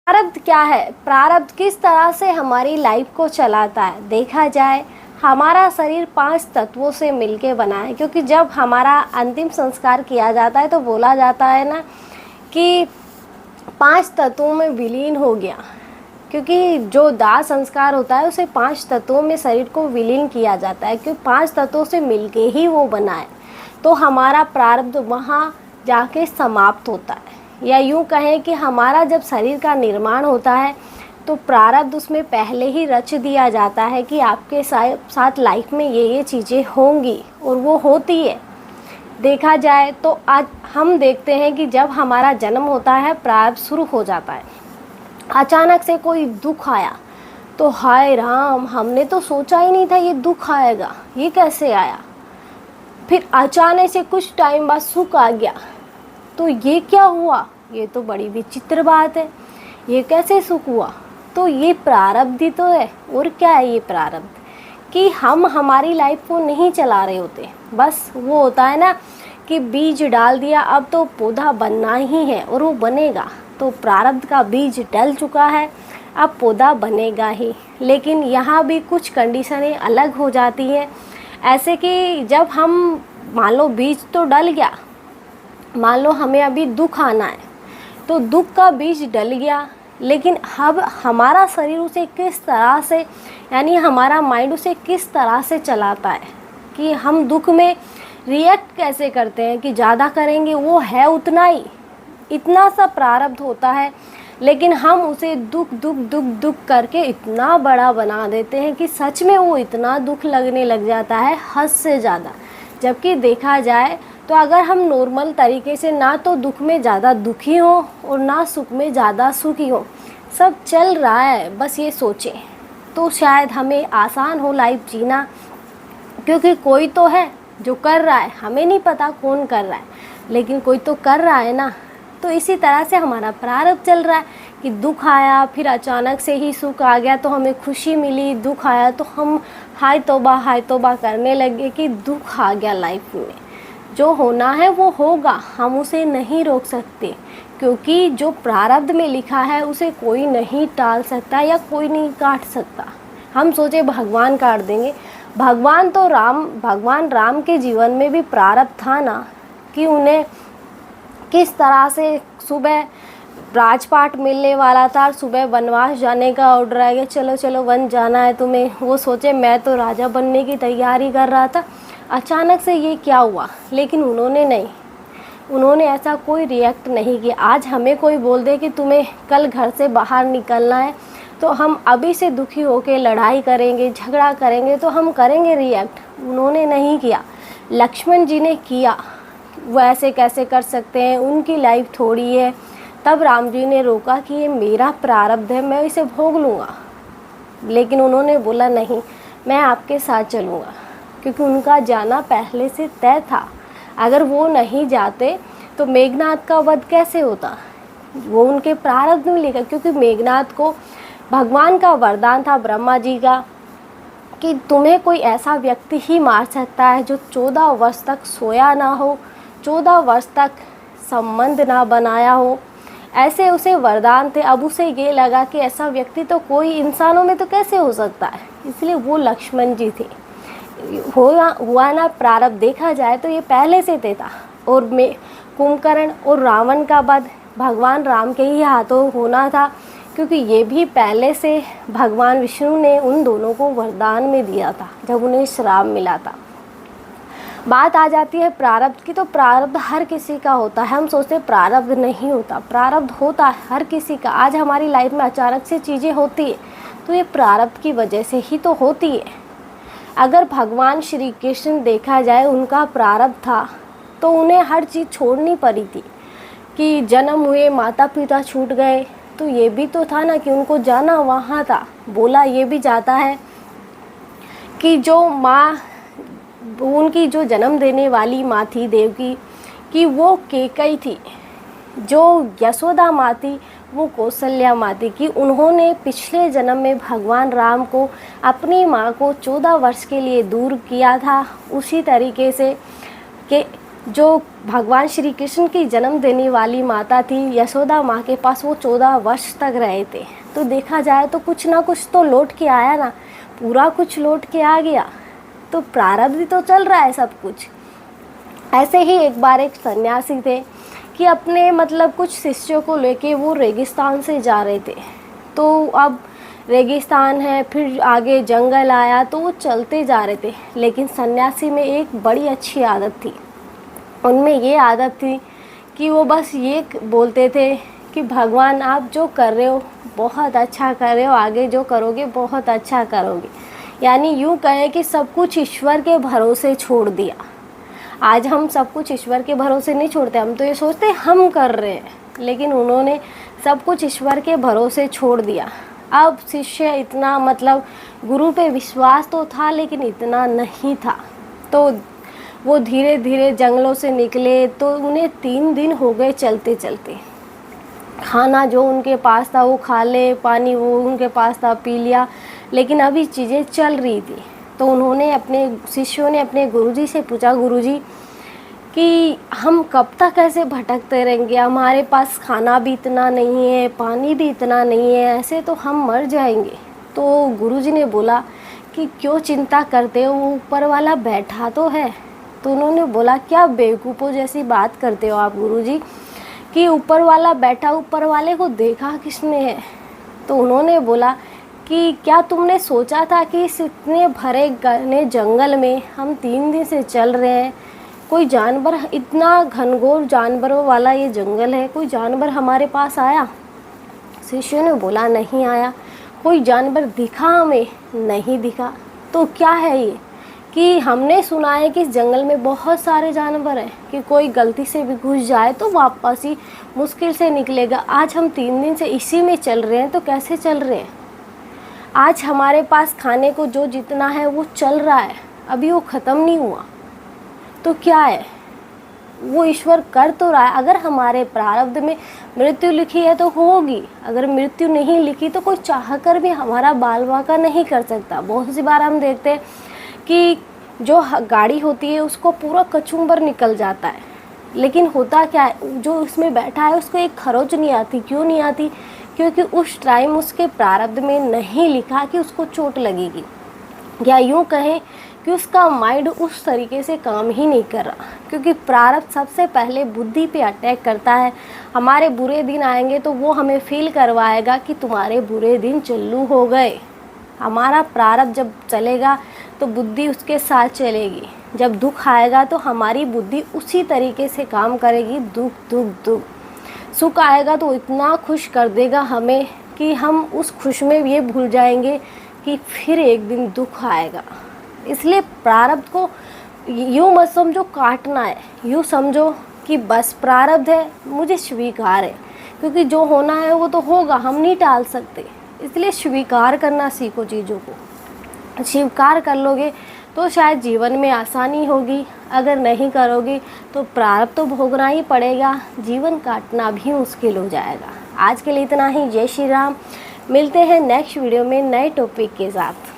प्रारब्ध क्या है? प्रारब्ध किस तरह से हमारी लाइफ को चलाता है? देखा जाए, हमारा शरीर 5 तत्वों से मिलके बना है, क्योंकि जब हमारा अंतिम संस्कार किया जाता है तो बोला जाता है ना कि 5 तत्वों में विलीन हो गया, क्योंकि जो दाह संस्कार होता है उसे 5 तत्वों में शरीर को विलीन किया जाता है, क्योंकि 5 तत्वों से मिलके ही वो बना है। तो हमारा प्रारब्ध वहाँ जाके समाप्त होता है, या यूँ कहें कि हमारा जब शरीर का निर्माण होता है तो प्रारब्ध उसमें पहले ही रच दिया जाता है कि आपके साथ लाइफ में ये चीज़ें होंगी, और वो होती है। देखा जाए तो आज हम देखते हैं कि जब हमारा जन्म होता है प्रारब्ध शुरू हो जाता है। अचानक से कोई दुख आया तो हाय राम, हमने तो सोचा ही नहीं था ये दुख आएगा, ये कैसे आया। फिर अचानक से कुछ टाइम बाद सुख आ गया, तो ये क्या हुआ, ये तो बड़ी विचित्र बात है, ये कैसे सुख हुआ। तो ये प्रारब्ध ही तो है। और क्या है ये प्रारब्ध? कि हम हमारी लाइफ को नहीं चला रहे होते, बस वो होता है ना कि बीज डाल दिया, अब तो पौधा बनना ही है और वो बनेगा। तो प्रारब्ध का बीज डल चुका है, अब पौधा बनेगा ही। लेकिन यहाँ भी कुछ कंडीशनें अलग हो जाती हैं, ऐसे कि जब हम मान लो बीज तो डल गया, मान लो हमें अभी दुख आना है तो दुख का बीज डल गया, लेकिन अब हमारा शरीर उसे किस तरह से, यानी हमारा माइंड उसे किस तरह से चलाता है कि हम दुख में रिएक्ट कैसे करते हैं, कि ज़्यादा करेंगे, वो है उतना ही, इतना सा प्रारब्ध होता है, लेकिन हम उसे दुख दुख दुख दुख करके इतना बड़ा बना देते हैं कि सच में वो इतना दुख लगने लग जाता है, हद से ज़्यादा। जबकि देखा जाए तो अगर हम नॉर्मल तरीके से ना तो दुख में ज़्यादा दुखी हो और ना सुख में ज़्यादा सुखी हो, सब चल रहा है, बस ये सोचें तो शायद हमें आसान हो लाइफ जीना। क्योंकि कोई तो है जो कर रहा है, हमें नहीं पता कौन कर रहा है, लेकिन कोई तो कर रहा है ना। तो इसी तरह से हमारा प्रारब्ध चल रहा है कि दुख आया, फिर अचानक से ही सुख आ गया तो हमें खुशी मिली, दुख आया तो हम हाय तौबा करने लगे कि दुख आ गया लाइफ में। जो होना है वो होगा, हम उसे नहीं रोक सकते, क्योंकि जो प्रारब्ध में लिखा है उसे कोई नहीं टाल सकता या कोई नहीं काट सकता। हम सोचे भगवान काट देंगे, भगवान राम के जीवन में भी प्रारब्ध था ना, कि उन्हें किस तरह से सुबह राजपाट मिलने वाला था, सुबह वनवास जाने का ऑर्डर आ गया, चलो चलो वन जाना है तुम्हें। वो सोचे मैं तो राजा बनने की तैयारी कर रहा था, अचानक से ये क्या हुआ। लेकिन उन्होंने ऐसा कोई रिएक्ट नहीं किया। आज हमें कोई बोल दे कि तुम्हें कल घर से बाहर निकलना है, तो हम अभी से दुखी होकर लड़ाई करेंगे, झगड़ा करेंगे, तो हम करेंगे रिएक्ट। उन्होंने नहीं किया, लक्ष्मण जी ने किया। वो ऐसे कैसे कर सकते हैं, उनकी लाइफ थोड़ी है। तब राम जी ने रोका कि ये मेरा प्रारब्ध है, मैं इसे भोग लूँगा। लेकिन उन्होंने बोला नहीं, मैं आपके साथ चलूँगा, क्योंकि उनका जाना पहले से तय था। अगर वो नहीं जाते तो मेघनाद का वध कैसे होता, वो उनके प्रारब्ध में लिखा। क्योंकि मेघनाद को भगवान का वरदान था, ब्रह्मा जी का, कि तुम्हें कोई ऐसा व्यक्ति ही मार सकता है जो 14 वर्ष तक सोया ना हो, 14 वर्ष तक संबंध ना बनाया हो। ऐसे उसे वरदान थे। अब उसे ये लगा कि ऐसा व्यक्ति तो कोई इंसानों में तो कैसे हो सकता है, इसलिए वो लक्ष्मण जी थे। हुआ ना प्रारब्ध, देखा जाए तो ये पहले से तय था। और कुंभकर्ण और रावण का वध भगवान राम के ही हाथों होना था, क्योंकि ये भी पहले से भगवान विष्णु ने उन दोनों को वरदान में दिया था जब उन्हें श्राप मिला था। बात आ जाती है प्रारब्ध की, तो प्रारब्ध हर किसी का होता है। हम सोचते हैं प्रारब्ध नहीं होता, प्रारब्ध होता है हर किसी का। आज हमारी लाइफ में अचानक से चीज़ें होती है तो ये प्रारब्ध की वजह से ही तो होती है। अगर भगवान श्री कृष्ण देखा जाए, उनका प्रारब्ध था तो उन्हें हर चीज़ छोड़नी पड़ी थी, कि जन्म हुए, माता पिता छूट गए, तो ये भी तो था ना कि उनको जाना वहाँ था। बोला ये भी जाता है कि जो माँ, उनकी जो जन्म देने वाली माँ थी देवकी कि वो केकई थी, जो यशोदा माँ थी वो कौशल्या माँ थी, कि उन्होंने पिछले जन्म में भगवान राम को, अपनी माँ को 14 वर्ष के लिए दूर किया था। उसी तरीके से कि जो भगवान श्री कृष्ण की जन्म देने वाली माता थी यशोदा माँ के पास वो 14 वर्ष तक रहे थे। तो देखा जाए तो कुछ ना कुछ तो लौट के आया ना, पूरा कुछ लौट के आ गया। तो प्रारब्ध ही तो चल रहा है सब कुछ। ऐसे ही एक बार एक सन्यासी थे कि अपने मतलब कुछ शिष्यों को लेके वो रेगिस्तान से जा रहे थे। तो अब रेगिस्तान है, फिर आगे जंगल आया, तो वो चलते जा रहे थे। लेकिन सन्यासी में एक बड़ी अच्छी आदत थी। उनमें ये आदत थी कि वो बस ये बोलते थे कि भगवान आप जो कर रहे हो बहुत अच्छा कर रहे हो, आगे जो करोगे बहुत अच्छा करोगे। यानी यूँ कहें कि सब कुछ ईश्वर के भरोसे छोड़ दिया। आज हम सब कुछ ईश्वर के भरोसे नहीं छोड़ते, हम तो ये सोचते हम कर रहे हैं, लेकिन उन्होंने सब कुछ ईश्वर के भरोसे छोड़ दिया। अब शिष्य इतना मतलब गुरु पे विश्वास तो था लेकिन इतना नहीं था। तो वो धीरे धीरे जंगलों से निकले। तो उन्हें 3 दिन हो गए चलते चलते। खाना जो उनके पास था वो खा ले, पानी वो उनके पास था पी लिया, लेकिन अभी चीज़ें चल रही थी। तो उन्होंने अपने शिष्यों ने अपने गुरुजी से पूछा, गुरुजी कि हम कब तक ऐसे भटकते रहेंगे, हमारे पास खाना भी इतना नहीं है, पानी भी इतना नहीं है, ऐसे तो हम मर जाएंगे। तो गुरुजी ने बोला कि क्यों चिंता करते हो, वो ऊपर वाला बैठा तो है। तो उन्होंने बोला क्या बेवकूफ़ों जैसी बात करते हो आप गुरुजी, कि ऊपर वाला बैठा, ऊपर वाले को देखा किसने है। तो उन्होंने बोला कि क्या तुमने सोचा था कि इस इतने भरे घने जंगल में हम 3 दिन से चल रहे हैं, कोई जानवर, इतना घनघोर जानवरों वाला ये जंगल है, कोई जानवर हमारे पास आया? शिष्य ने बोला नहीं आया। कोई जानवर दिखा हमें? नहीं दिखा। तो क्या है ये कि हमने सुना है कि इस जंगल में बहुत सारे जानवर हैं, कि कोई गलती से भी घुस जाए तो वापस ही मुश्किल से निकलेगा। आज हम 3 दिन से इसी में चल रहे हैं, तो कैसे चल रहे हैं? आज हमारे पास खाने को जो जितना है वो चल रहा है, अभी वो ख़त्म नहीं हुआ। तो क्या है, वो ईश्वर कर तो रहा है। अगर हमारे प्रारब्ध में मृत्यु लिखी है तो होगी, अगर मृत्यु नहीं लिखी तो कोई चाह कर भी हमारा बाल बांका नहीं कर सकता। बहुत सी बार हम देखते हैं कि जो गाड़ी होती है उसको पूरा कचूमर निकल जाता है, लेकिन होता क्या है, जो उसमें बैठा है उसको एक खरोच नहीं आती। क्यों नहीं आती? क्योंकि उस टाइम उसके प्रारब्ध में नहीं लिखा कि उसको चोट लगेगी, या यूँ कहें कि उसका माइंड उस तरीके से काम ही नहीं कर रहा। क्योंकि प्रारब्ध सबसे पहले बुद्धि पे अटैक करता है। हमारे बुरे दिन आएंगे तो वो हमें फील करवाएगा कि तुम्हारे बुरे दिन चालू हो गए। हमारा प्रारब्ध जब चलेगा तो बुद्धि उसके साथ चलेगी। जब दुख आएगा तो हमारी बुद्धि उसी तरीके से काम करेगी, दुख दुख दुख। सुख आएगा तो इतना खुश कर देगा हमें कि हम उस खुश में ये भूल जाएंगे कि फिर एक दिन दुख आएगा। इसलिए प्रारब्ध को यूँ मत समझो काटना है, यूँ समझो कि बस प्रारब्ध है, मुझे स्वीकार है, क्योंकि जो होना है वो तो होगा, हम नहीं टाल सकते। इसलिए स्वीकार करना सीखो चीज़ों को। स्वीकार कर लोगे तो शायद जीवन में आसानी होगी, अगर नहीं करोगे तो प्रारब्ध तो भोगना ही पड़ेगा, जीवन काटना भी मुश्किल हो जाएगा। आज के लिए इतना ही। जय श्री राम। मिलते हैं नेक्स्ट वीडियो में नए टॉपिक के साथ।